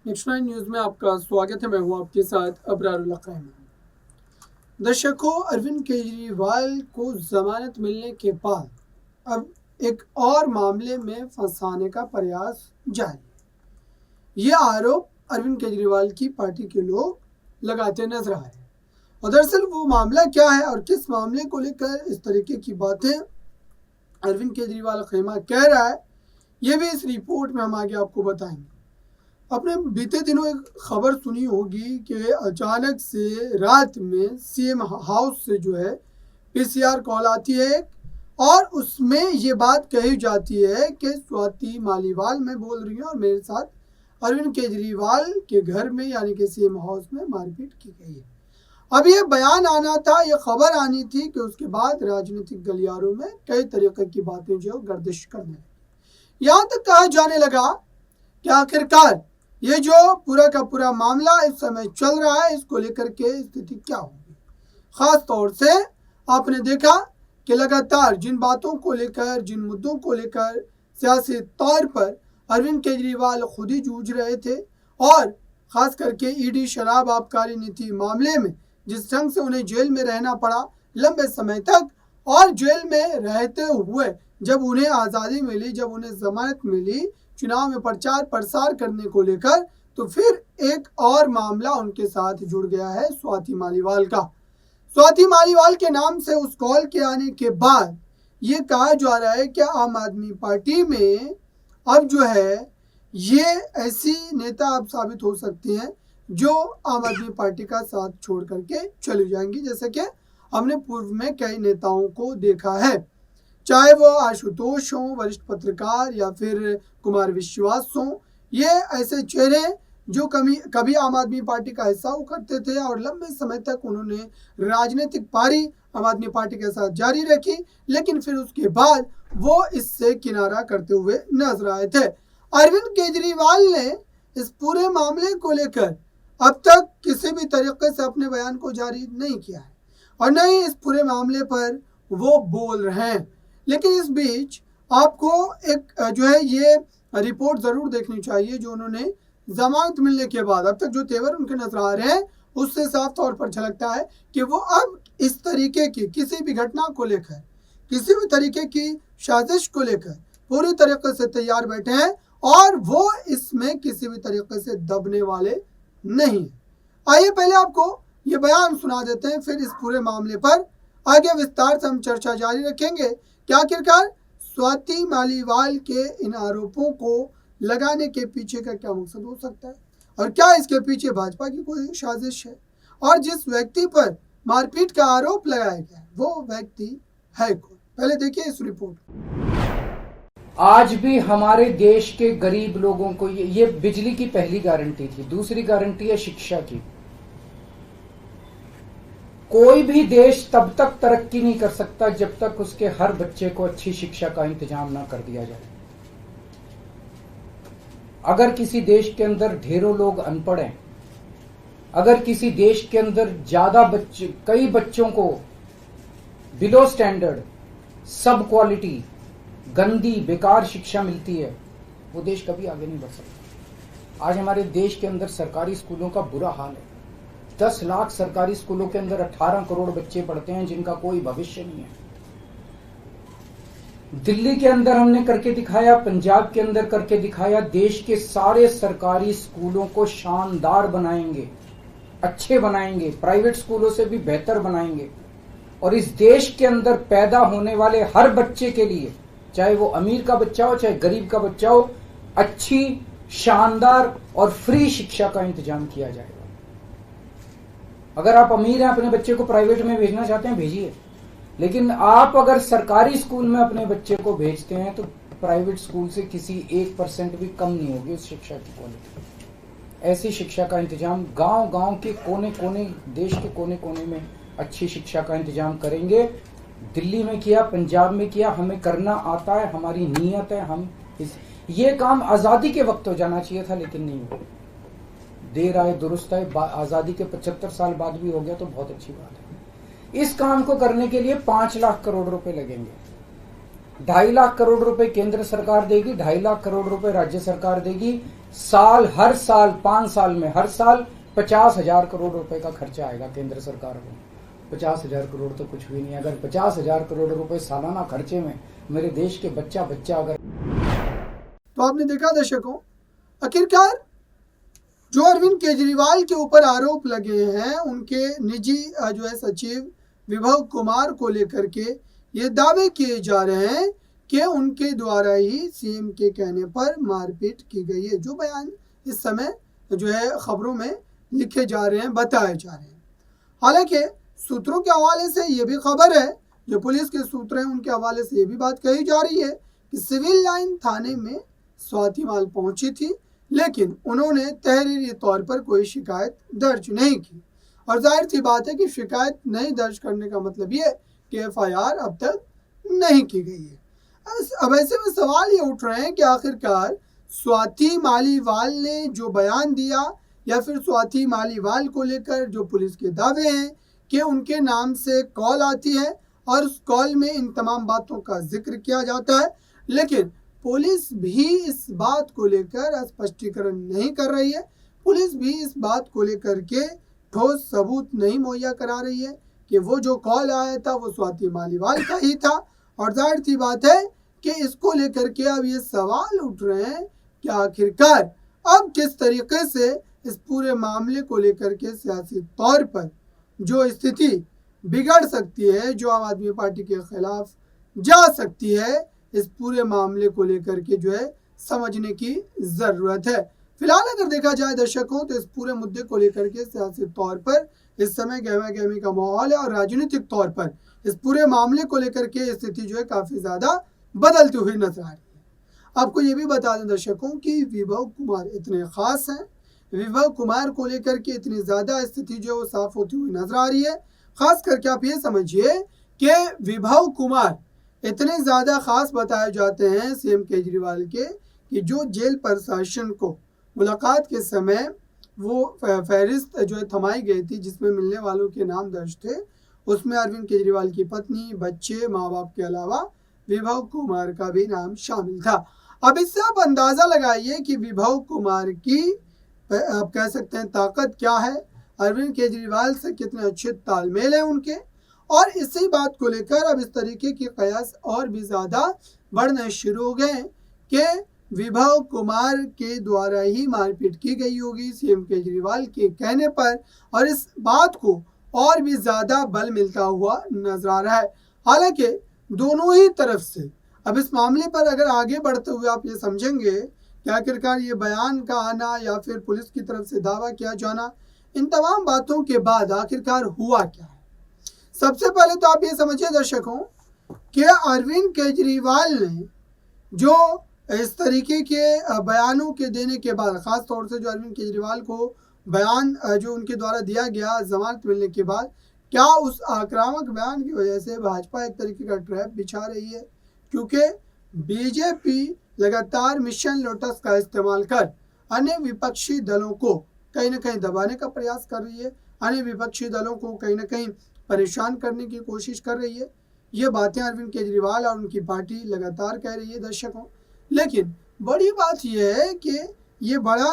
Next nine news में आपका स्वागत है। मैं हूं आपके साथ अबरारुल्लाह क़ाइम। दर्शकों, अरविंद केजरीवाल को जमानत मिलने के बाद अब एक और मामले में फंसाने का प्रयास जारी। ये आरोप अरविंद केजरीवाल की पार्टी के लोग लगाते नजर आ रहे हैं। और दरअसल वो मामला क्या है और किस मामले को लेकर इस तरीके की बातें अरविंद केजरीवाल खेमा कह रहा है, ये भी इस रिपोर्ट में हम आगे आपको बताएंगे। आपने बीते दिनों एक खबर सुनी होगी कि अचानक से रात में सीएम हाउस से जो है पीसीआर कॉल आती है और उसमें ये बात कही जाती है कि स्वाति मालीवाल मैं बोल रही हूँ और मेरे साथ अरविंद केजरीवाल के घर में यानी कि सीएम हाउस में मारपीट की गई है। अब ये बयान आना था, ये खबर आनी थी कि उसके बाद राजनीतिक गलियारों में कई तरीके की बातें जो गर्दिश करने लगी। यहाँ तक कहा जाने लगा कि आखिरकार ये जो पूरा का पूरा मामला इस समय चल रहा है, इसको लेकर के स्थिति क्या होगी। खास तौर से आपने देखा कि लगातार जिन बातों को लेकर, जिन मुद्दों को लेकर सियासी तौर पर अरविंद केजरीवाल खुद ही जूझ रहे थे और खास करके ईडी शराब आबकारी नीति मामले में जिस ढंग से उन्हें जेल में रहना पड़ा लंबे समय तक, और जेल में रहते हुए जब उन्हें आज़ादी मिली, जब उन्हें जमानत मिली चुनाव में प्रचार प्रसार करने को लेकर, तो फिर एक और मामला उनके साथ जुड़ गया है स्वाति मालीवाल का। स्वाति मालीवाल के नाम से उस कॉल के आने के बाद ये कहा जा रहा है कि आम आदमी पार्टी में अब जो है ये ऐसी नेता अब साबित हो सकती हैं जो आम आदमी पार्टी का साथ छोड़ करके चली जाएंगी, जैसे कि हमने पूर्व में कई नेताओं को देखा है, चाहे वो आशुतोष हों, वरिष्ठ पत्रकार, या फिर कुमार विश्वास हों। ये ऐसे चेहरे जो कभी आम आदमी पार्टी का हिस्सा हुआ करते थे और लंबे समय तक उन्होंने राजनीतिक पारी आम आदमी पार्टी के साथ जारी रखी, लेकिन फिर उसके बाद वो इससे किनारा करते हुए नजर आए थे। अरविंद केजरीवाल ने इस पूरे मामले को लेकर अब तक किसी भी तरीके से अपने बयान को जारी नहीं किया है और न ही इस पूरे मामले पर वो बोल रहे हैं। लेकिन इस बीच आपको एक जो है ये रिपोर्ट ज़रूर देखनी चाहिए जो उन्होंने जमानत मिलने के बाद अब तक जो तेवर उनके नजर आ रहे हैं, उससे साफ तौर पर झलकता है कि वो अब इस तरीके की किसी भी घटना को लेकर, किसी भी तरीके की साजिश को लेकर पूरी तरीके से तैयार बैठे हैं और वो इसमें किसी भी तरीके से दबने वाले नहीं। आइए पहले आपको ये बयान सुना देते हैं, फिर इस पूरे मामले पर आगे विस्तार से हम चर्चा जारी रखेंगे कि आखिरकार स्वाति मालीवाल के इन आरोपों को लगाने के पीछे का क्या मकसद हो सकता है और क्या इसके पीछे भाजपा की कोई साजिश है, और जिस व्यक्ति पर मारपीट का आरोप लगाया गया वो व्यक्ति है कौन। पहले देखिए इस रिपोर्ट। आज भी हमारे देश के गरीब लोगों को ये बिजली की पहली गारंटी थी। दूसरी गारंटी है शिक्षा की। कोई भी देश तब तक तरक्की नहीं कर सकता जब तक उसके हर बच्चे को अच्छी शिक्षा का इंतजाम ना कर दिया जाए। अगर किसी देश के अंदर ढेरों लोग अनपढ़ हैं, अगर किसी देश के अंदर कई बच्चों को बिलो स्टैंडर्ड, सब क्वालिटी, गंदी बेकार शिक्षा मिलती है, वो देश कभी आगे नहीं बढ़ सकता। आज हमारे देश के अंदर सरकारी स्कूलों का बुरा हाल है। 10 लाख सरकारी स्कूलों के अंदर 18 करोड़ बच्चे पढ़ते हैं जिनका कोई भविष्य नहीं है। दिल्ली के अंदर हमने करके दिखाया, पंजाब के अंदर करके दिखाया। देश के सारे सरकारी स्कूलों को शानदार बनाएंगे, अच्छे बनाएंगे, प्राइवेट स्कूलों से भी बेहतर बनाएंगे और इस देश के अंदर पैदा होने वाले हर बच्चे के लिए, चाहे वो अमीर का बच्चा हो चाहे गरीब का बच्चा हो, अच्छी, शानदार और फ्री शिक्षा का इंतजाम किया जाएगा। अगर आप अमीर हैं, अपने बच्चे को प्राइवेट में भेजना चाहते हैं, भेजिए, लेकिन आप अगर सरकारी स्कूल में अपने बच्चे को भेजते हैं तो प्राइवेट स्कूल से किसी 1% भी कम नहीं होगी उस शिक्षा की क्वालिटी। ऐसी शिक्षा का इंतजाम गांव-गांव के कोने-कोने, देश के कोने-कोने में अच्छी शिक्षा का इंतजाम करेंगे। दिल्ली में किया, पंजाब में किया, हमें करना आता है, हमारी नीयत है। ये काम आजादी के वक्त हो जाना चाहिए था, लेकिन नहीं हुआ। देर आए दुरुस्त आए, आजादी के 75 साल बाद भी हो गया तो बहुत अच्छी बात है। इस काम को करने के लिए 5 लाख करोड़ रुपए लगेंगे। 2.5 लाख करोड़ रुपए केंद्र सरकार देगी, 2.5 लाख करोड़ रुपए राज्य सरकार देगी। हर साल 5 साल में हर साल 50,000 करोड़ रुपए का खर्चा आएगा केंद्र सरकार को। 50,000 करोड़ तो कुछ भी नहीं। अगर 50,000 करोड़ रुपए सालाना खर्चे में मेरे देश के बच्चा अगर, तो आपने देखा दर्शकों, आखिरकार जो अरविंद केजरीवाल के ऊपर आरोप लगे हैं, उनके निजी जो है सचिव विभव कुमार को लेकर के ये दावे किए जा रहे हैं कि उनके द्वारा ही सीएम के कहने पर मारपीट की गई है। जो बयान इस समय जो है खबरों में लिखे जा रहे हैं, बताए जा रहे हैं। हालांकि सूत्रों के हवाले से ये भी खबर है, जो पुलिस के सूत्र हैं उनके हवाले से ये भी बात कही जा रही है कि सिविल लाइन थाने में स्वाति माल पहुंची थी, लेकिन उन्होंने तहरीरी तौर पर कोई शिकायत दर्ज नहीं की। और जाहिर सी बात है कि शिकायत नहीं दर्ज करने का मतलब ये कि एफआईआर अब तक नहीं की गई है। अब ऐसे में सवाल ये उठ रहे हैं कि आखिरकार स्वाति मालीवाल ने जो बयान दिया, या फिर स्वाति मालीवाल को लेकर जो पुलिस के दावे हैं कि उनके नाम से कॉल आती है और उस कॉल में इन तमाम बातों का जिक्र किया जाता है, लेकिन पुलिस भी इस बात को लेकर स्पष्टीकरण नहीं कर रही है। पुलिस भी इस बात को लेकर के ठोस सबूत नहीं मुहैया करा रही है कि वो जो कॉल आया था वो स्वाति मालीवाल का ही था। और जाहिर सी बात है कि इसको लेकर के अब ये सवाल उठ रहे हैं कि आखिरकार अब किस तरीके से इस पूरे मामले को लेकर के सियासी तौर पर जो स्थिति बिगड़ सकती है, जो आम आदमी पार्टी के खिलाफ जा सकती है, इस पूरे मामले को लेकर के जो है समझने की ज़रूरत है। फिलहाल अगर देखा जाए दर्शकों, तो इस पूरे मुद्दे को लेकर के सियासी तौर पर इस समय गहमा गहमी का माहौल है और राजनीतिक तौर पर इस पूरे मामले को लेकर के स्थिति जो है काफ़ी ज़्यादा बदलती हुई नजर आ रही है। आपको ये भी बता दें दर्शकों कि विभव कुमार इतने ख़ास हैं, विभव कुमार को लेकर के इतनी ज़्यादा स्थिति जो है वो साफ होती हुई नजर आ रही है। ख़ास करके आप ये समझिए कि विभव कुमार इतने ज़्यादा ख़ास बताए जाते हैं सीएम केजरीवाल के कि जो जेल प्रशासन को मुलाकात के समय वो फहरिस्त जो है थमाई गई थी जिसमें मिलने वालों के नाम दर्ज थे, उसमें अरविंद केजरीवाल की पत्नी, बच्चे, माँ बाप के अलावा विभव कुमार का भी नाम शामिल था। अब इससे आप अंदाज़ा लगाइए कि विभव कुमार की आप कह सकते हैं ताकत क्या है, अरविंद केजरीवाल से कितने अच्छे तालमेल हैं उनके। और इसी बात को लेकर अब इस तरीके के कयास और भी ज़्यादा बढ़ने शुरू हो गए कि विभव कुमार के द्वारा ही मारपीट की गई होगी सीएम केजरीवाल के कहने पर, और इस बात को और भी ज़्यादा बल मिलता हुआ नजर आ रहा है। हालांकि दोनों ही तरफ से अब इस मामले पर अगर आगे बढ़ते हुए आप ये समझेंगे कि आखिरकार ये बयान का आना या फिर पुलिस की तरफ से दावा किया जाना, इन तमाम बातों के बाद आखिरकार हुआ क्या है। सबसे पहले तो आप ये समझिए दर्शकों कि अरविंद केजरीवाल ने जो इस तरीके के बयानों के देने के बाद, ख़ास तौर से जो अरविंद केजरीवाल को बयान जो उनके द्वारा दिया गया जमानत मिलने के बाद, क्या उस आक्रामक बयान की वजह से भाजपा एक तरीके का ट्रैप बिछा रही है, क्योंकि बीजेपी लगातार मिशन लोटस का इस्तेमाल कर अन्य विपक्षी दलों को कहीं ना कहीं दबाने का प्रयास कर रही है, अन्य विपक्षी दलों को कहीं ना कहीं परेशान करने की कोशिश कर रही है। ये बातें अरविंद केजरीवाल और उनकी पार्टी लगातार कह रही है दर्शकों। लेकिन बड़ी बात यह है कि ये बड़ा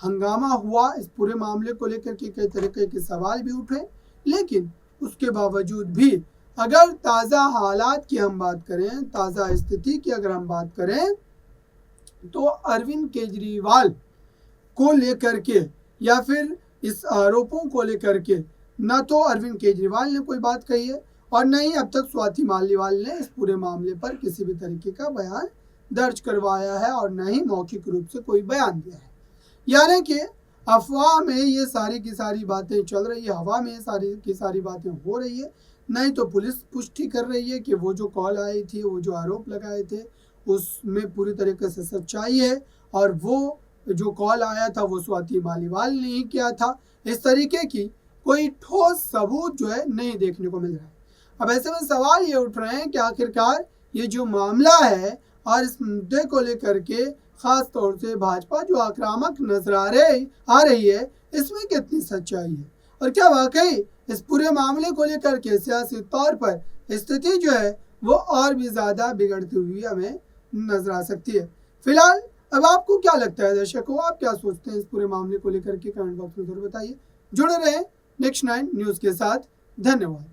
हंगामा हुआ, इस पूरे मामले को लेकर के कई तरीके के सवाल भी उठे, लेकिन उसके बावजूद भी अगर ताज़ा हालात की हम बात करें, ताज़ा स्थिति की अगर हम बात करें, तो अरविंद केजरीवाल को लेकर के या फिर इस आरोपों को लेकर के न तो अरविंद केजरीवाल ने कोई बात कही है और न ही अब तक स्वाति मालीवाल ने इस पूरे मामले पर किसी भी तरीके का बयान दर्ज करवाया है और न ही मौखिक रूप से कोई बयान दिया है। यानी कि अफवाह में ये सारी की सारी बातें चल रही है, हवा में सारी की सारी बातें हो रही है। नहीं तो पुलिस पुष्टि कर रही है कि वो जो कॉल आई थी, वो जो आरोप लगाए थे, उसमें पूरी तरीके से सच्चाई है और वो जो कॉल आया था वो स्वाति मालीवाल ने ही किया था। इस तरीके की कोई ठोस सबूत जो है नहीं देखने को मिल रहा है। अब ऐसे में सवाल ये उठ रहे हैं कि आखिरकार ये जो मामला है और इस मुद्दे को लेकर के खास तौर से भाजपा जो आक्रामक नजर आ रही है, इसमें कितनी सच्चाई है और क्या वाकई इस पूरे मामले को लेकर के सियासी तौर पर स्थिति जो है वो और भी ज़्यादा बिगड़ती हुई हमें नजर आ सकती है। फिलहाल अब आपको क्या लगता है दर्शकों, आप क्या सोचते हैं इस पूरे मामले को लेकर के कमेंट बॉक्स में जरूर बताइए। जुड़े रहें नेक्स्ट 9 न्यूज़ के साथ। धन्यवाद।